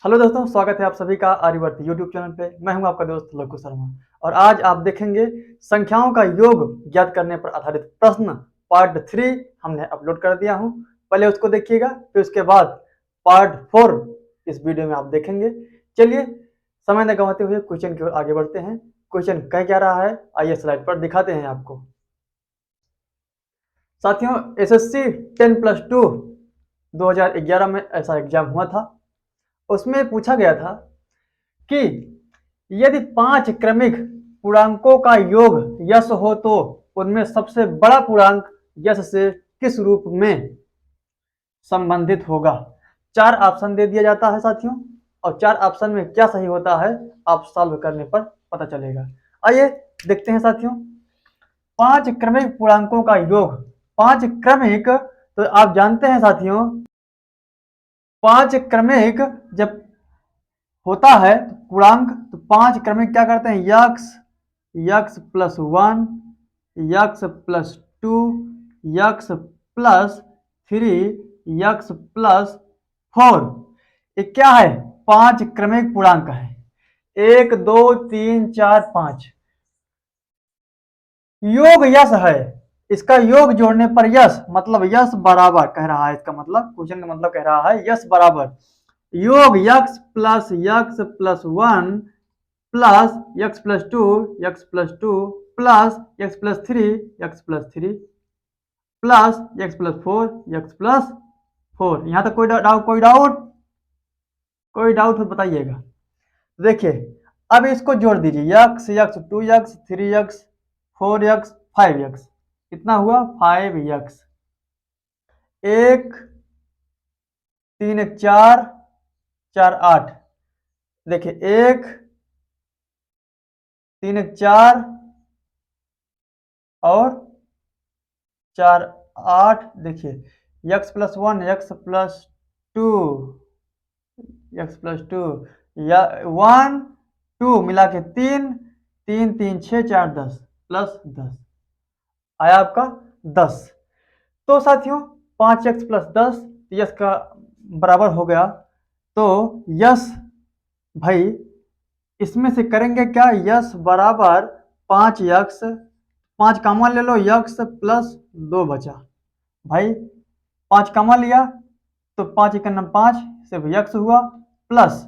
Hello दोस्तों, स्वागत है आप सभी का आर्यवर्त यूट्यूब चैनल पे। मैं हूं आपका दोस्त लघु शर्मा और आज आप देखेंगे संख्याओं का योग ज्ञात करने पर आधारित प्रश्न पार्ट 3 हमने अपलोड कर दिया हूं। पहले उसको देखिएगा, फिर उसके बाद पार्ट 4 इस वीडियो में आप देखेंगे। चलिए समय न गंवाते हुए क्वेश्चन की ओर आगे बढ़ते हैं। क्वेश्चन कह क्या रहा है, आइए स्लाइड पर दिखाते हैं आपको। साथियों, एसएससी 10+2 2011 में ऐसा एग्जाम हुआ था। उसमें पूछा गया था कि यदि 5 क्रमिक पूर्णांकों का योग यस हो तो उनमें सबसे बड़ा पूर्णांक यस से किस रूप में संबंधित होगा। 4 ऑप्शन दे दिया जाता है साथियों, और 4 ऑप्शन में क्या सही होता है आप सॉल्व करने पर पता चलेगा। आइए देखते हैं साथियों। 5 क्रमिक पूर्णांकों का योग, 5 क्रमिक, तो आप जानते हैं साथियों 5 क्रमिक जब होता है पूर्णांक, तो 5 क्रमिक क्या करते हैं, x plus 1, x plus 2, x plus 3, x plus 4। ये क्या है, 5 क्रमिक पूर्णांक है। 1 2 3 4 5 योग यस है। इसका योग जोड़ने पर यस, मतलब यस बराबर कह रहा है, इसका मतलब क्वेश्चन का मतलब कह रहा है यस बराबर योग x plus 1 plus x plus 2, x plus 2 plus x plus 3, x plus 3 plus x plus 4, x plus 4। यहां तक कोई डाउट हो बताइएगा। देखिए अब इसको जोड़ दीजिए, x x 2 x 3 x 4 x 5 x, कितना हुआ 5 यक्स। 1 3 1 4 4 8, देखिए 1 3 1 4 और 4 8, देखिए x plus 1 x plus 2 x plus 2 या 1 2 मिला के 3 3 3 6 4 10 प्लस 10 आया आपका 10। तो साथियों 5x प्लस 10 यस का बराबर हो गया। तो यस भाई इसमें से करेंगे क्या, यस बराबर 5x, 5 कॉमन ले लो, यक्स प्लस 2 बचा। भाई 5 कॉमन लिया तो 5 एक 5 सिर्फ यक्स हुआ, प्लस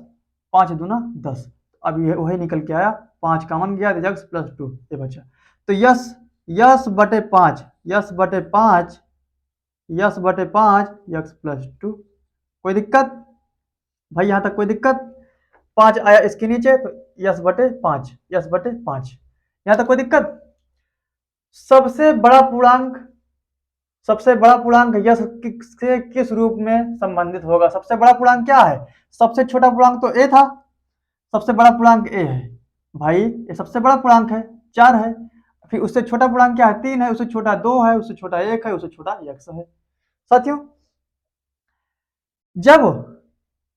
5 दूना 10। अब ये वही निकल के आया, 5 कॉमन गया तो यक्स प्लस 2 ये बचा। तो यस यस बटे 5, यस बटे 5, यस बटे 5 यक्स प्लस 2। कोई दिक्कत भाई, यहां तक कोई दिक्कत। 5 आया इसके नीचे तो यस बटे 5, यस बटे 5, यहां तक कोई दिक्कत। सबसे बड़ा पूर्णांक, सबसे बड़ा पूर्णांक यस से किस रूप में संबंधित होगा। सबसे बड़ा पूर्णांक क्या है, सबसे छोटा पूर्णांक तो ए था, सबसे बड़ा पूर्णांक ए है। भाई ये सबसे बड़ा पूर्णांक है 4 है, फिर उससे छोटा पूर्णांक क्या है 3 है, उससे छोटा 2 है, उससे छोटा 1 है, उससे छोटा यक्स है। साथियों जब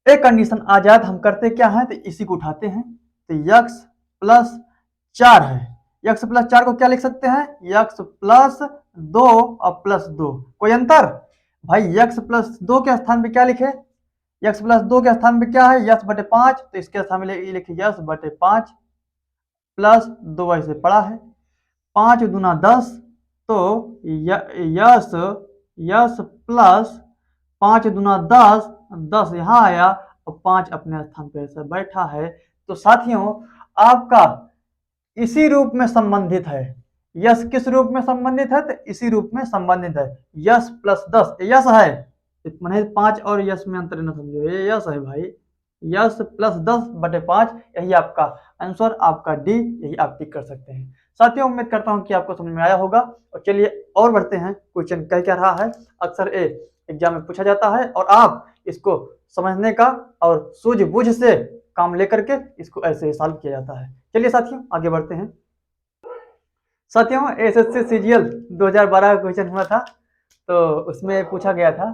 एक कंडीशन आ जाए तो हम करते क्या है, तो इसी को उठाते हैं। तो यक्स प्लस 4 है, यक्स प्लस 4 को क्या लिख सकते हैं, यक्स प्लस 2 और प्लस 2। कोई अंतर भाई, यक्स प्लस 2 के स्थान पे क्या लिखे, यक्स प्लस 2 के स्थान पे क्या है, यस बटे 5, तो इसके स्थान में लिखे यस बटे 5 प्लस 2 ऐसे पड़ा है। 5 दूना 10, तो यस यस प्लस 5 दूना 10, 10 यहाँ आया और 5 अपने स्थान पर ऐसे बैठा है। तो साथियों आपका इसी रूप में संबंधित है। यस किस रूप में संबंधित है, तो इसी रूप में संबंधित है। यस प्लस 10 यस है, मैंने 5 और यस में अंतर न समझो, ये यस है भाई। यस प्लस 10 बटे 5, यही आपका आंसर, आपका डी, यही आप टिक कर सकते हैं। साथियों उम्मीद करता हूं कि आपको समझ में आया होगा। और चलिए और बढ़ते हैं, क्वेश्चन कह क्या रहा है। अक्सर एग्जाम में पूछा जाता है और आप इसको समझने का और सूझबूझ से काम लेकर के इसको ऐसे ही सॉल्व किया जाता है। चलिए साथियों आगे बढ़ते हैं। साथियों एसएससी सीजीएल 2012 का क्वेश्चन हुआ था, तो उसमें पूछा गया था,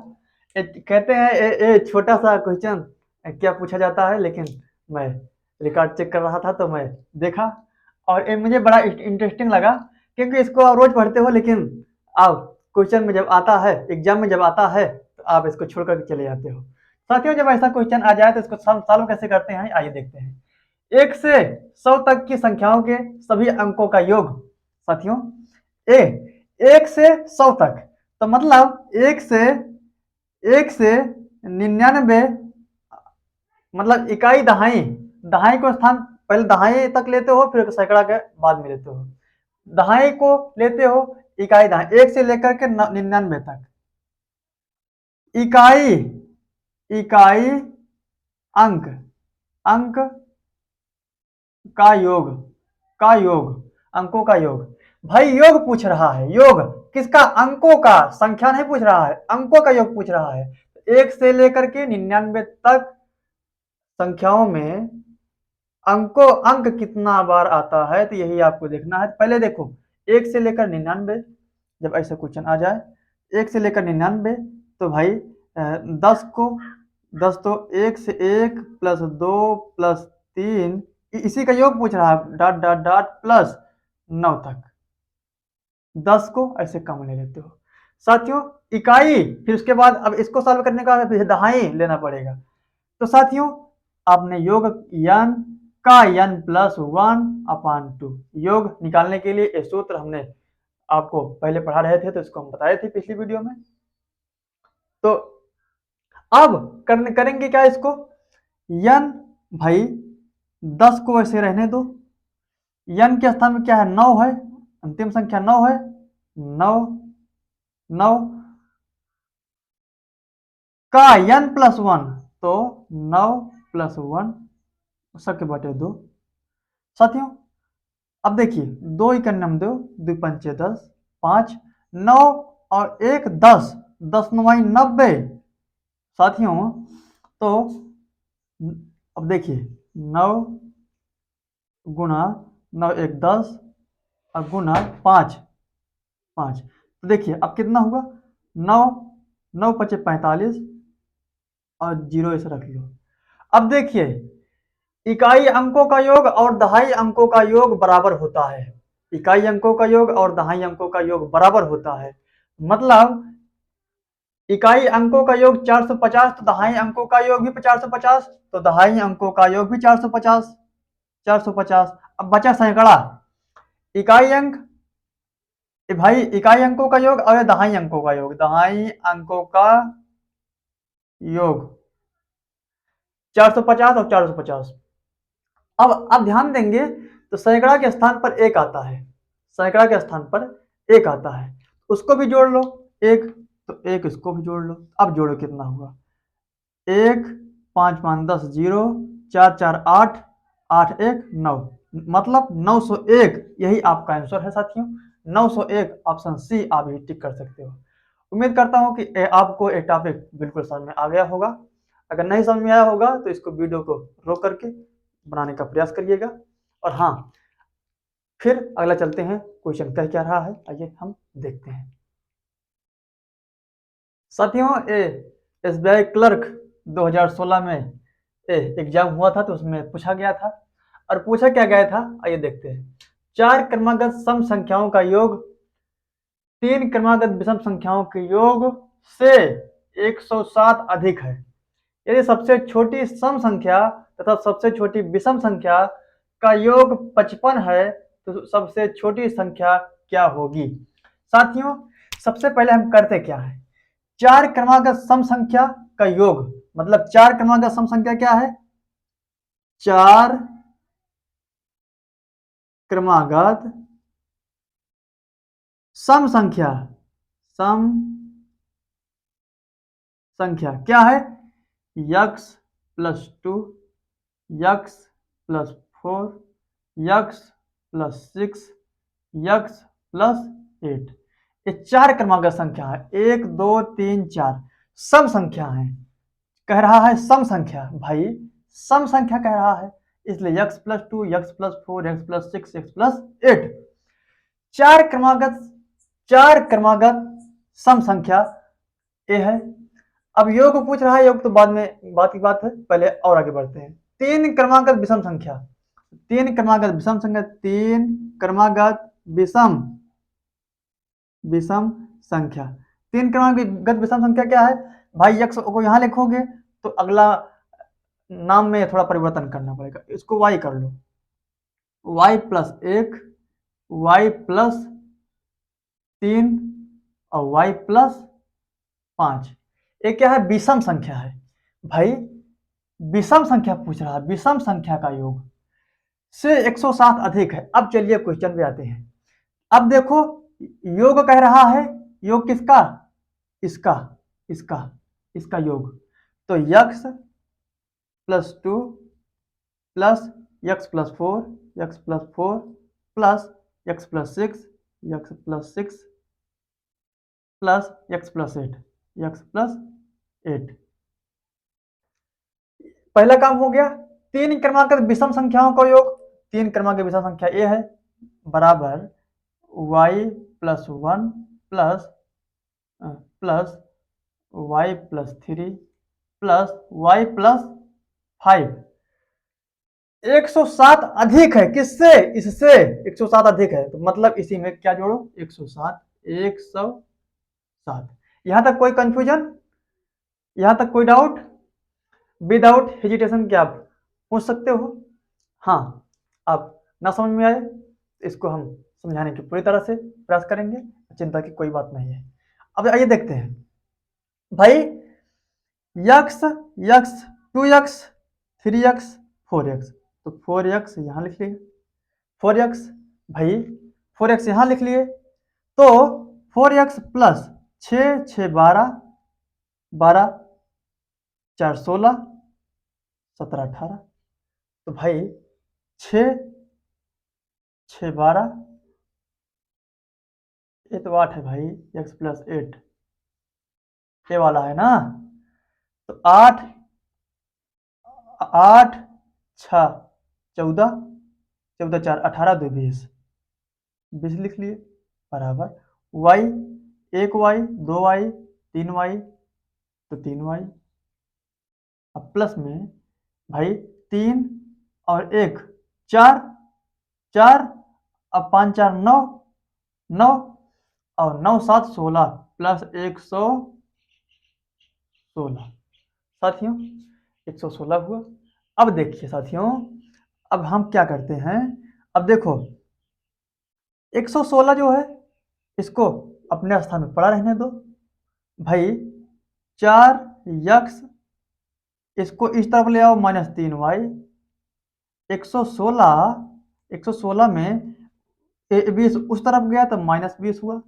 कहते हैं ये छोटा सा क्वेश्चन क्या पूछा जाता है, लेकिन मैं रिकॉर्ड चेक कर रहा था तो मैं देखा और ये मुझे बड़ा इंटरेस्टिंग लगा, क्योंकि इसको आप रोज पढ़ते हो लेकिन आप क्वेश्चन में जब आता है, एग्जाम में जब आता है, तो आप इसको छोड़ करके चले जाते हो। साथियों जब ऐसा क्वेश्चन आ जाए तो इसको सॉल्व कैसे करते हैं, आइए देखते हैं। 1 से 100 तक की संख्याओं के सभी अंकों का योग। साथियों ए 1 से 100 तक, तो मतलब 1 से 99, मतलब इकाई दहाई, दहाई को स्थान पहले दहाई तक लेते हो फिर सैकड़ा के बाद में लेते हो, दहाई को लेते हो इकाई दहाई 1 से लेकर के 99 तक, इकाई इकाई अंक अंक का योग, का योग, अंकों का योग। भाई योग पूछ रहा है, योग किसका, अंकों का, संख्या नहीं पूछ रहा है, अंकों का योग पूछ रहा है। 1 से लेकर के 99 तक संख्याओं में अंक कितना बार आता है, तो यही आपको देखना है। पहले देखो 1 से लेकर 99, जब ऐसा क्वेश्चन आ जाए 1 से लेकर 99, तो भाई 10 तो 1 से 1 प्लस 2 प्लस 3, इसी का योग पूछ रहा है, डॉट डॉट डॉट प्लस 9 तक। 10 को ऐसे कम ले लेते हो साथियों, इकाई, फिर उसके बाद अब इसको सॉल्व करने का फिर दहाई लेना पड़ेगा। तो साथियों आपने योग n का n प्लस 1/2 योग निकालने के लिए ये सूत्र हमने आपको पहले पढ़ा रहे थे, तो इसको हम बताए थे पिछली वीडियो में। तो अब करेंगे क्या इसको, n भाई 10 को ऐसे रहने दो, n के स्थान में क्या है 9 है, अंतिम संख्या 9 है, 9 का n प्लस 1, तो 9 प्लस 1 सबके बटे 2। साथियों अब देखिए 2 इकन्नम 2, 2 पंचे 10, 5 9 और 1 10, 10 9 90। साथियों तो अब देखिए 9 गुणा 9 1 10 और गुणा 5 5, तो देखिए अब कितना होगा 9 9 पचे 45 और 0 ऐसे रख लो। अब देखिए इकाई अंकों का योग और दहाई अंकों का योग बराबर होता है, इकाई अंकों का योग और दहाई अंकों का योग बराबर होता है, मतलब इकाई अंकों का योग 450, तो दहाई अंकों का योग भी 450, तो दहाई अंकों का योग भी 450 450। अब बचा सैकड़ा, इकाई अंक, भाई इकाई अंकों का योग और दहाई अंकों का योग, दहाई अंकों का योग 450 और 450। अब ध्यान देंगे तो सैकड़ा के स्थान पर 1 आता है, सैकड़ा के स्थान पर 1 आता है, उसको भी जोड़ लो 1, तो 1 इसको भी जोड़ लो। अब जोड़ो कितना हुआ 1 5 5 10 0 4 4 8 8 1 9, मतलब 901, यही आपका आंसर है साथियों 901। ऑप्शन सी आप ही टिक कर सकते हो। उम्मीद करता हूं कि आपको ये टॉपिक बिल्कुल समझ में आ गया होगा। अगर नहीं समझ में आया होगा तो इसको वीडियो को रोक करके बनाने का प्रयास करिएगा। और हाँ, फिर अगला चलते हैं, क्वेश्चन कह क्या रहा है, आइए हम देखते हैं। साथियों SBI क्लर्क 2016 में एग्जाम हुआ था, तो उसमें पूछा गया था, और पूछा क्या गया था आइए देखते हैं। 4 क्रमागत सम संख्याओं का योग 3 क्रमागत विषम संख्याओं के योग से 107 अधिक है, यदि सबसे छोटी सम संख्या तथा सबसे छोटी विषम संख्या का योग 55 है तो सबसे छोटी संख्या क्या होगी। साथियों सबसे पहले हम करते क्या है, 4 क्रमागत सम संख्या का योग, मतलब 4 क्रमागत सम संख्या क्या है, 4 क्रमागत सम संख्या, सम संख्या क्या है, x plus 2, x plus 4, x plus 6, x plus 8, ये 4 क्रमागत संख्या है, 1 2 3 4 सम संख्या है, कह रहा है सम संख्या, भाई सम संख्या कह रहा है, इसलिए x plus 2, x plus 4, x plus 6, x plus 8, 4 क्रमागत सम संख्या ये है। अब योग पूछ रहा है, योग तो बाद में बात की बात है, पहले और आगे बढ़ते हैं। 3 क्रमागत विषम संख्या, 3 क्रमागत विषम संख्या, 3 क्रमागत विषम संख्या, 3 क्रमागत विषम संख्या क्या है भाई, x को यहाँ लिखोगे तो अगला नाम में थोड़ा परिवर्तन करना पड़ेगा, इसको y कर लो, y प्लस 1, y प्लस 3 और y प्लस 5। ये क्या है? विषम संख्या है भाई, विषम संख्या पूछ रहा है, विषम संख्या का योग से 107 अधिक है। अब चलिए क्वेश्चन पे आते हैं। अब देखो योग कह रहा है, योग किसका? इसका, इसका, इसका योग। तो x plus 2 plus x plus 4, x plus 4 plus x plus 6, x plus 6 plus x plus 8, x plus 8। पहला काम हो गया। तीन क्रमांक विषम संख्याओं का योग, तीन क्रमांक विषम संख्या a है बराबर y plus 1 plus plus y plus 3 plus y plus 5। 107 अधिक है किससे? इससे 107 अधिक है, तो मतलब इसी में क्या जोड़ो? 107, 107। यहां तक कोई कंफ्यूजन? यहां तक कोई डाउट? विदाउट हेजिटेशन क्या आप पूछ सकते हो? हाँ, आप ना समझ में आए इसको हम समझाने की पूरी तरह से प्रयास करेंगे, चिंता की कोई बात नहीं है। अब आइए देखते हैं भाई, x, x, 2x, 3x, 4x, तो 4x यहां लिख लिए, 4x भाई 4x यहां लिख लिए, तो 4x प्लस 6, 6 12, 12 4 16, 17 18, तो भाई 6, 6 12, ये तो 8 है भाई, x प्लस 8 ये वाला है ना, तो 8, 8 6 14, 14 4 18 2 20, 20 लिख लिए बराबर y, 1y 2y 3y, तो 3y, अब प्लस में भाई 3 और 1 4, 4 अब 5 4 9, 9 और 9 7 16 प्लस 116 साथियों, 116 हुआ। अब देखिए साथियों, अब हम क्या करते हैं, अब देखो 116 जो है इसको अपने स्थान में पड़ा रहने दो भाई, 4x इसको इस तरफ ले आओ -3y, 116 में 20 उस तरफ गया तो -20 हुआ।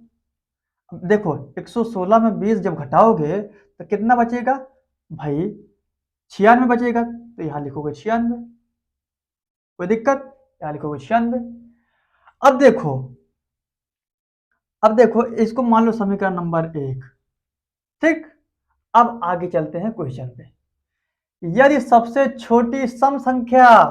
अब देखो 116 में 20 जब घटाओगे तो कितना बचेगा भाई? 96 बचेगा, तो यहाँ लिखोगे 96, कोई दिक्कत? यहाँ लिखोगे 96। अब देखो, अब देखो इसको मान लो समीकरण नंबर 1, ठीक। अब आगे चलते हैं क्वेश्चन पे। यदि सबसे छोटी सम संख्या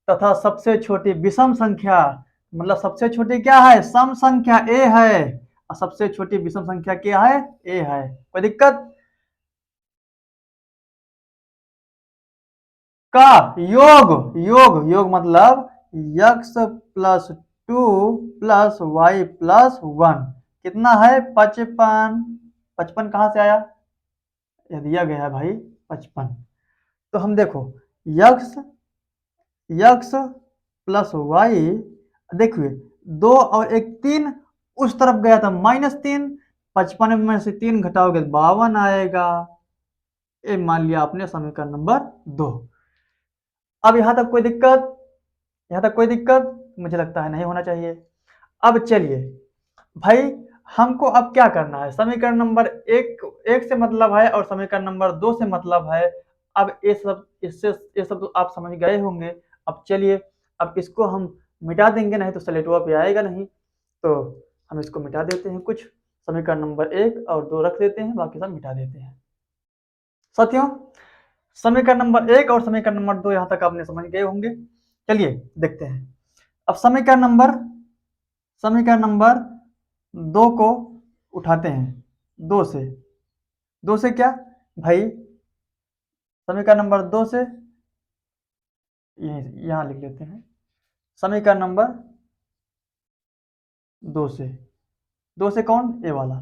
तथा सबसे छोटी विषम संख्या, मतलब सबसे छोटी क्या है? सम संख्या a है और सबसे छोटी विषम संख्या क्या है? a है, कोई दिक्कत? का योग, योग, योग मतलब x plus 2 plus y plus 1 कितना है? 55। 55 कहां से आया? यह दिया गया है भाई 55। तो हम देखो x, x प्लस वाई, देखिए 2 और 1 3 उस तरफ गया था -3, 55 में से 3 घटाओगे तो 52 आएगा। ये मान लिया आपने समीकरण नंबर 2। अब यहां तक कोई दिक्कत? यहां तक कोई दिक्कत? मुझे लगता है नहीं होना चाहिए। अब चलिए भाई, हमको अब क्या करना है? समीकरण नंबर 1 से मतलब है और समीकरण नंबर 2 से मतलब है। अब ये सब इससे ये सब तो आप समझ गए होंगे। अब चलिए, अब इसको हम मिटा देंगे, नहीं तो स्लेटवा पे आएगा नहीं, तो हम इसको मिटा देते हैं। कुछ समीकरण नंबर 1 और 2 रख देते हैं, बाकी सब मिटा देते हैं। साथियों, समीकरण नंबर 1 और समीकरण नंबर 2 यहाँ तक आपने समझ गए होंगे। चलिए देखते हैं। अब समीकरण नंबर 2 को उठाते हैं, 2 से, 2 से क्या भाई? समीकरण नंबर 2 से यहाँ लिख लेते हैं, समीकरण नंबर 2 से, 2 से कौन? ए वाला।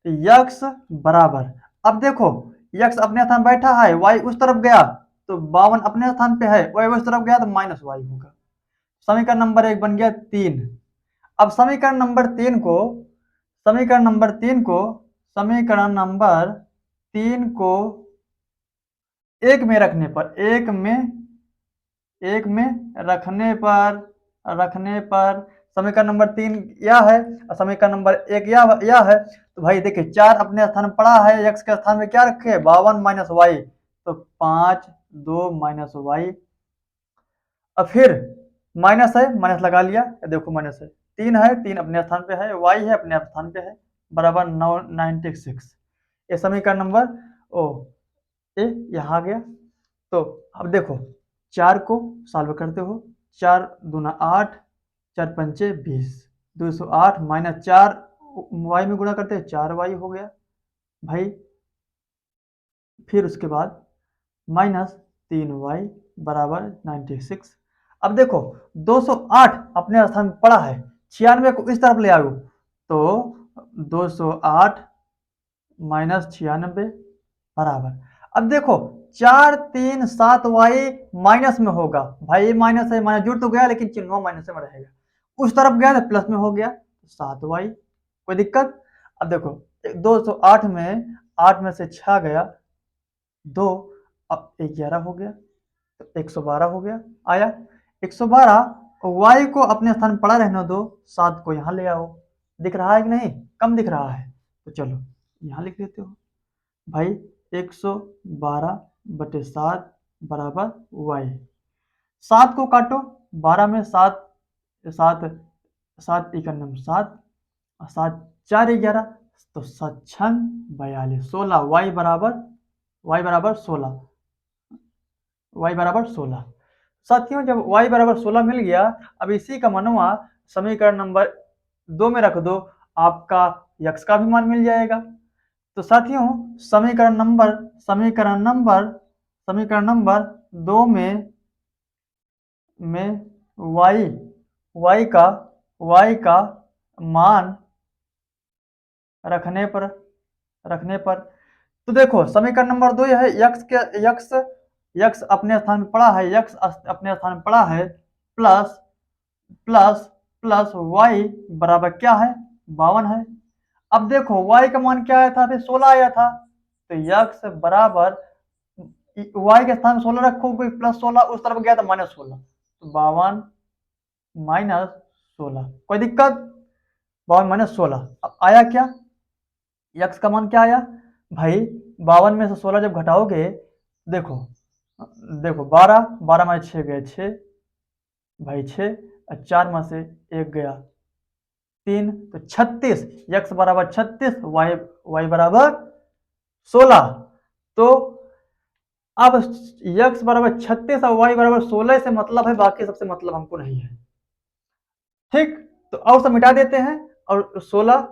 तो यक्स बराबर, अब देखो यक्स अपने स्थान बैठा है, वाई उस तरफ गया तो 52 अपने स्थान पे है, वाई उस तरफ गया तो माइनस वाई होगा। समीकरण नंबर 1 बन गया 3। अब समीकरण नंबर 3 को समीकरण नंबर 3 को समीकरण नंबर 3 को एक में रखने पर रखने पर समीकरण नंबर 3 यह है और समीकरण नंबर 1 यह है। तो भाई देखिए 4 अपने स्थान पड़ा है, एक्स के स्थान में क्या रखे 52 माइनस वाई, तो 5 2 माइनस वाई। अब फिर माइनस है, माइनस लगा लिया, देखो माइनस है, 3 है, 3 अपने स्थान पे है, वाई है अपने स्थान पे है, बराबर 96। ये समीकरण नंबर ए यहाँ आ गया। तो अब देखो 4 को सॉल्व करते हो, 4 दूना 8, 4 पंचे 20, 208 माइनस 4 वाई में गुणा करते हैं 4 वाई हो गया भाई। फिर उसके बाद माइनस 3 वाई बराबर 96। अब देखो 208 अपने स्थान में पड़ा है, 96 को इस तरफ ले आओ तो 208 माइनस 96 बराबर, अब देखो 4 3 7 वाई माइनस में होगा भाई, माइनस है, माइनस जुड़ तो गया लेकिन चिन्ह माइनस में रहेगा, उस तरफ गया तो प्लस में हो गया 7 वाई, कोई दिक्कत। अब देखो 208 में 8 में से 6 गया 2, अब 11 हो गया तो 112 हो गया, आया 112, वाई को अपने स्थान पड़ा रहने दो, 7 को यहाँ ले आओ, दिख रहा है कि नहीं, कम दिख रहा है, तो चलो यहाँ लिख देते हो भाई 112/7 बराबर वाई। 7 को काटो, 12 में 7 7 7 91 7 7 4 11, तो 7 6 42 16, वाई बराबर 16, y बराबर 16। साथियों जब y बराबर 16 मिल गया, अब इसी का मनवा समीकरण नंबर 2 में रख दो, आपका x का भी मान मिल जाएगा। तो साथियों समीकरण नंबर 2 में y का मान रखने पर तो देखो समीकरण नंबर 2 है, यक्स अपने स्थान में पड़ा है, प्लस वाई बराबर क्या है 52 है। अब देखो वाई का मान क्या आया था, अभी 16 आया था, तो यक्स बराबर वाई के स्थान में 16 रखोगे, प्लस 16 उस तरफ गया था माइनस 16, तो 52 माइनस 16, कोई दिक्कत, 52 माइनस 16। अब आया क्या, यक्स का मान क्या आया भाई, 52 में से 16 जब घटाओगे, देखो 12 में 6 गए 6 भाई 6, 4 में से 1 गया 3, तो 36, यक्स बराबर 36, वाई बराबर 16। तो अब यक्स बराबर 36 और वाई बराबर 16 से मतलब है, बाकी सबसे मतलब हमको नहीं है, ठीक। तो और सब मिटा देते हैं, और 16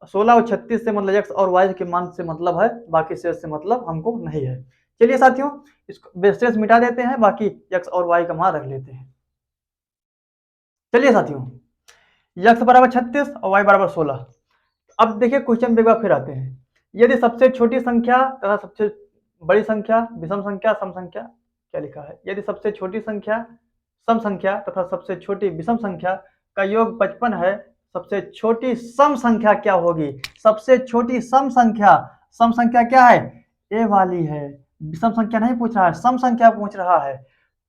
और 36 से मतलब एक्स और वाई के मान से मतलब है, बाकी शेष से मतलब हमको नहीं है। चलिए साथियों इसको शेष मिटा देते हैं, बाकी एक्स और वाई का मान रख लेते हैं। चलिए साथियों एक्स बराबर 36 और वाई बराबर 16। अब देखिए क्वेश्चन एक बार फिर आते हैं, यदि सबसे छोटी संख्या तथा सबसे बड़ी संख्या विषम संख्या सम संख्या, क्या लिखा है, यदि सबसे छोटी संख्या सम संख्या तथा सबसे छोटी विषम संख्या का योग 55 है, सबसे छोटी सम संख्या क्या होगी, सबसे छोटी सम संख्या क्या है, ए वाली है, विषम संख्या नहीं पूछ रहा है, सम संख्या पूछ रहा है,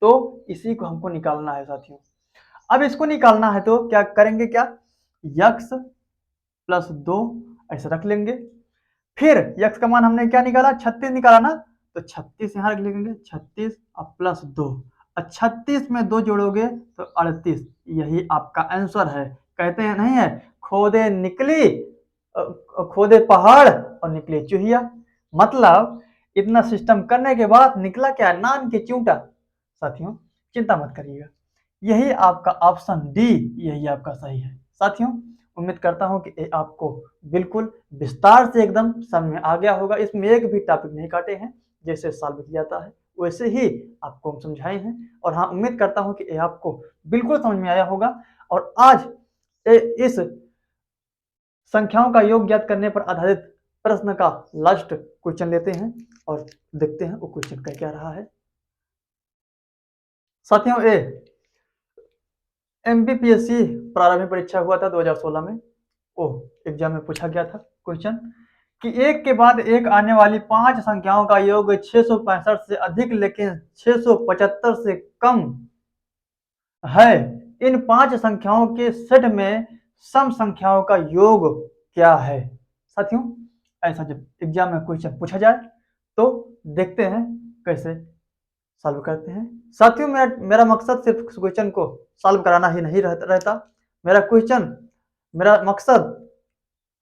तो इसी को हमको निकालना है साथियों। अब इसको निकालना है तो क्या करेंगे, क्या यक्स प्लस 2 ऐसे रख लेंगे, फिर यक्स का मान हमने क्या निकाला 36 निकाला ना, तो 36 यहाँ रख लेंगे, 36 और प्लस 2, और 36 में 2 जोड़ोगे तो 38, यही आपका आंसर है। कहते हैं नहीं है, खोदे पहाड़ और निकले चूहिया, मतलब इतना सिस्टम करने के बाद निकला क्या, नान के चिंटा। साथियों चिंता मत करिएगा, यही आपका ऑप्शन डी, यही आपका सही है। साथियों उम्मीद करता हूं कि आपको बिल्कुल विस्तार से एकदम समझ में आ गया होगा, इसमें एक भी टॉपिक नहीं काटे हैं, जैसे सॉल्व किया जाता है वैसे ही आपको हम समझाए हैं, और हाँ उम्मीद करता हूं कि आपको बिल्कुल समझ में आया होगा। और आज इस संख्याओं का योग ज्ञात करने पर आधारित प्रश्न का लास्ट क्वेश्चन लेते हैं और देखते हैं वो क्वेश्चन का क्या रहा है। साथियों, एमपीपीएससी प्रारंभिक परीक्षा हुआ था 2016 में। एग्जाम में पूछा गया था क्वेश्चन कि एक के बाद एक आने वाली 5 संख्याओं का योग 665 से अधिक लेकिन 675 से कम है। इन 5 संख्याओं के सेट में सम संख्याओं का योग क्या है। साथियों, ऐसा जब एग्जाम में क्वेश्चन पूछा जाए तो देखते हैं कैसे सॉल्व करते हैं। साथियों, मेरा मकसद सिर्फ क्वेश्चन को सॉल्व कराना ही नहीं रहता। मेरा मकसद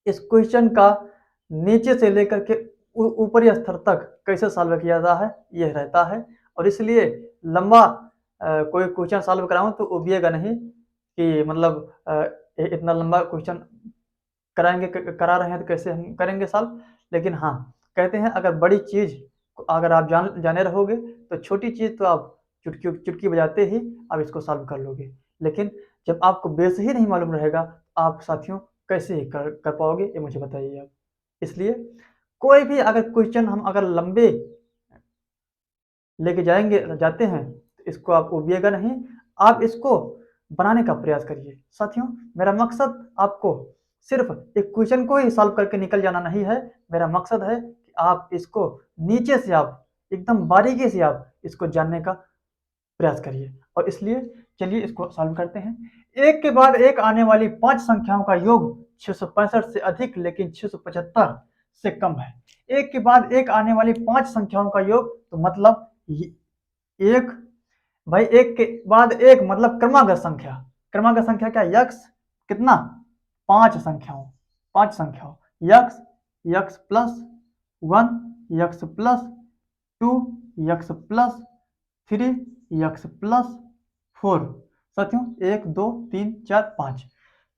इस क्वेश्चन का नीचे से लेकर के ऊपरी स्तर तक कैसे सॉल्व किया जाता है यह रहता है। और इसलिए लंबा कोई क्वेश्चन सॉल्व कराऊं तो उबिएगा नहीं कि मतलब इतना लंबा क्वेश्चन करा रहे हैं तो कैसे हम करेंगे सॉल्व। लेकिन हाँ, कहते हैं अगर बड़ी चीज अगर आप जाने रहोगे तो छोटी चीज तो आप चुटकी बजाते ही आप इसको सॉल्व कर लोगे। लेकिन जब आपको बेस ही नहीं मालूम रहेगा आप साथियों कैसे कर पाओगे, ये मुझे बताइए आप। इसलिए कोई भी अगर क्वेश्चन हम अगर लंबे लेके जाते हैं तो इसको आप उबिएगा नहीं, आप इसको बनाने का प्रयास करिए। साथियों, मेरा मकसद आपको सिर्फ एक क्वेश्चन को ही सॉल्व करके निकल जाना नहीं है। मेरा मकसद है कि आप इसको नीचे से आप एकदम बारीकी से आप इसको जानने का प्रयास करिए। और इसलिए चलिए इसको सॉल्व करते हैं। एक के बाद एक आने वाली 5 संख्याओं का योग 665 से अधिक लेकिन 675 से कम है। एक के बाद एक आने वाली 5 संख्याओं का योग तो मतलब एक, भाई एक के बाद एक मतलब क्रमागत संख्या। क्रमागत संख्या क्या? यक्स कितना? 5 संख्याओं x, x plus 1, x plus 2, x plus 3, x plus 4। साथियों 1 2 3 4 5,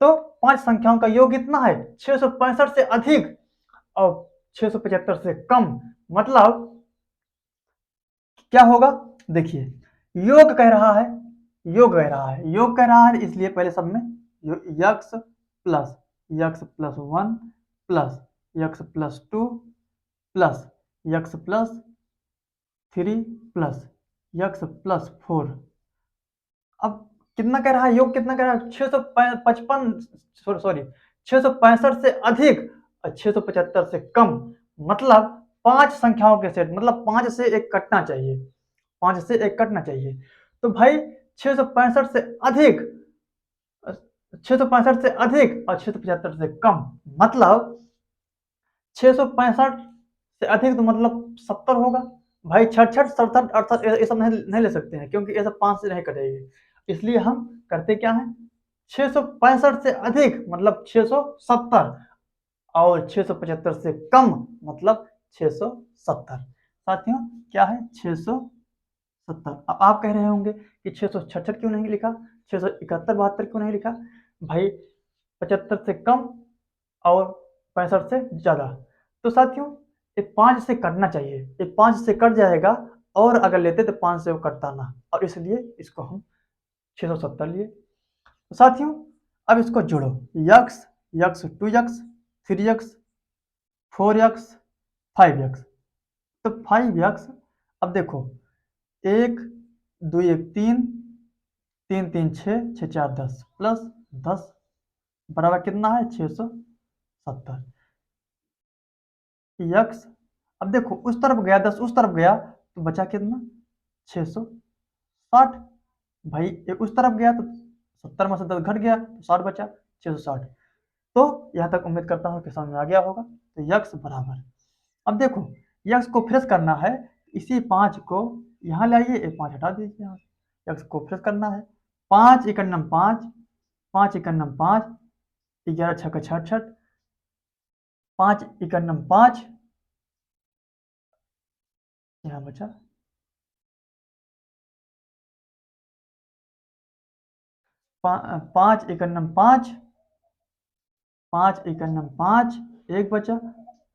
तो 5 संख्याओं का योग कितना है? 665 से अधिक और 675 से कम। मतलब क्या होगा? देखिए, योग कह रहा है, इसलिए पहले सब में x plus 1 plus x plus 2 plus x plus 3 plus x plus 4। अब कितना कह रहा है? योग कितना कह रहा है? 665 से अधिक और 675 से कम। मतलब 5 संख्याओं के सेट, मतलब 5 से एक कटना चाहिए, 5 से एक कटना चाहिए। तो भाई 665 से अधिक, 665 से अधिक और 675 से कम, मतलब 665 से अधिक तो मतलब 70 होगा। भाई 66 67 68 ये सब नहीं ले सकते हैं क्योंकि ये सब 5 से नहीं कटेगी। इसलिए हम करते क्या है? 665 से अधिक मतलब 670 और 675 से कम मतलब 670। साथियों क्या है? 670। अब आप कह रहे होंगे कि 666 क्यों नहीं लिखा, 671 72 क्यों नहीं लिखा? भाई 75 से कम और 65 से ज्यादा। तो साथियों ये 5 से कटना चाहिए, ये 5 से कट जाएगा और अगर लेते तो 5 से वो कटता ना, और इसलिए इसको हम 670 लिए। तो साथियों अब इसको जोड़ो, x, x 2x 3x 4x 5x, तो 5x। अब देखो 1 2 1 3 3 3 6 6 4 10 प्लस 10 बराबर कितना है? 670 यक्स। अब देखो उस तरफ गया 10, उस तरफ गया तो बचा कितना? 660। भाई एक उस तरफ गया तो 70 में से 10 घट गया तो 60 बचा, 660। तो यहाँ तक उम्मीद करता हूँ कि समझ में आ गया होगा। तो यक्स बराबर, अब देखो यक्स को फ्रेश करना है, इसी 5 को यहाँ लाइए, एक 5 हटा दीजिए यहाँ से। यक्स को फ्रेश करना है, 5 इकन्नम 5, 5 इकन्नम 5, 11 छक्का 66, 5 इकन्नम 5, यहाँ बचा 5 इकन्नम 5, 5 इकन्नम 5, एक बचा,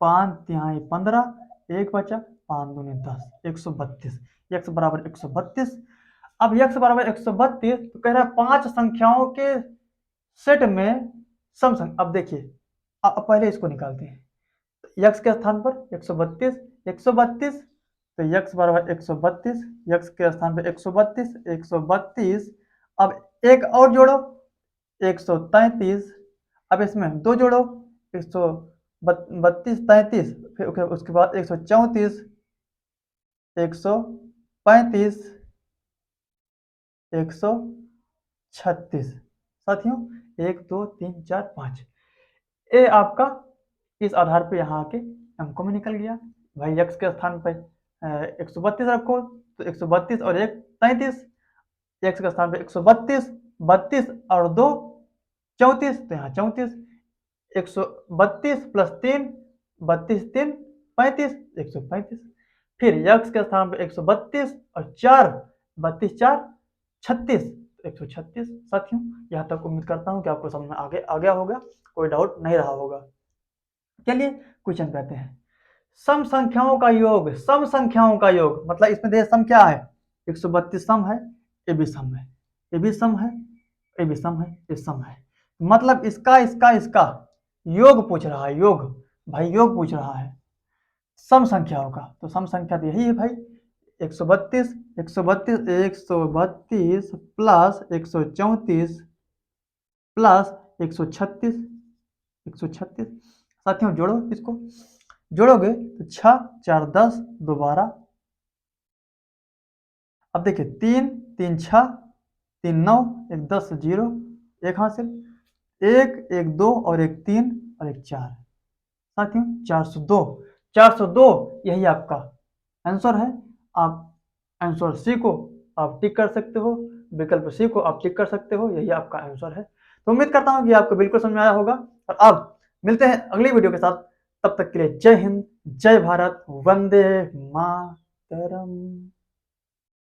5 तिहाई 15, एक बचा, 5 दूनी 10, 132। यक्स बराबर 132। अब यक्स बराबर 132 तो कह रहा है 5 संख्याओं के सेट में सम संख्या। अब देखिए अब पहले इसको निकालते हैं। तो यक्स के स्थान पर 132, 132, तो यक्स बराबर 132, यक्स के स्थान पर 132, 132। अब एक और जोड़ो 133, अब इसमें दो जोड़ो 132, 33, फिर उसके बाद 134, 135, 136। साथियों 1 2 3 4 5 ए आपका इस आधार पे यहाँ आके अंकों में निकल गया। भाई यक्स के स्थान पर 132 रखो तो 132 और 1 33, एक्स के स्थान पर 132, 32 और 2 34, तो यहाँ 34, 132 प्लस 3, 32 3 35, 135। फिर यक्स के स्थान पर 132 और 4, 32 4 36, 136। साथियों यहाँ तक उम्मीद करता हूँ कि आपको समझ में आ गया होगा, कोई डाउट नहीं रहा होगा। चलिए क्वेश्चन कहते हैं, सम संख्याओं का योग, सम संख्याओं का योग मतलब इसमें देखिए सम क्या है, 132 सम है, ये भी सम है, ये भी सम है, ये भी सम है, ये सम है, मतलब इसका इसका इसका योग पूछ रहा है, योग भाई योग पूछ रहा है सम संख्याओं का। तो सम संख्या तो यही है भाई 132, 132, 132 प्लस 134 प्लस 136, 136। साथियों जोड़ो, इसको जोड़ोगे तो 6 4 10 2 12। अब देखिए 3 3 6 3 9 1 10 0, एक हासिल, 1 1 2 और 1 3 और 1 4। साथियों 402, 402 यही आपका आंसर है। आप आंसर सी को आप टिक कर सकते हो, विकल्प सी को आप टिक कर सकते हो, यही आपका आंसर है। तो उम्मीद करता हूँ कि आपको बिल्कुल समझ में आया होगा, और अब मिलते हैं अगली वीडियो के साथ। तब तक के लिए जय हिंद, जय भारत, वंदे मातरम।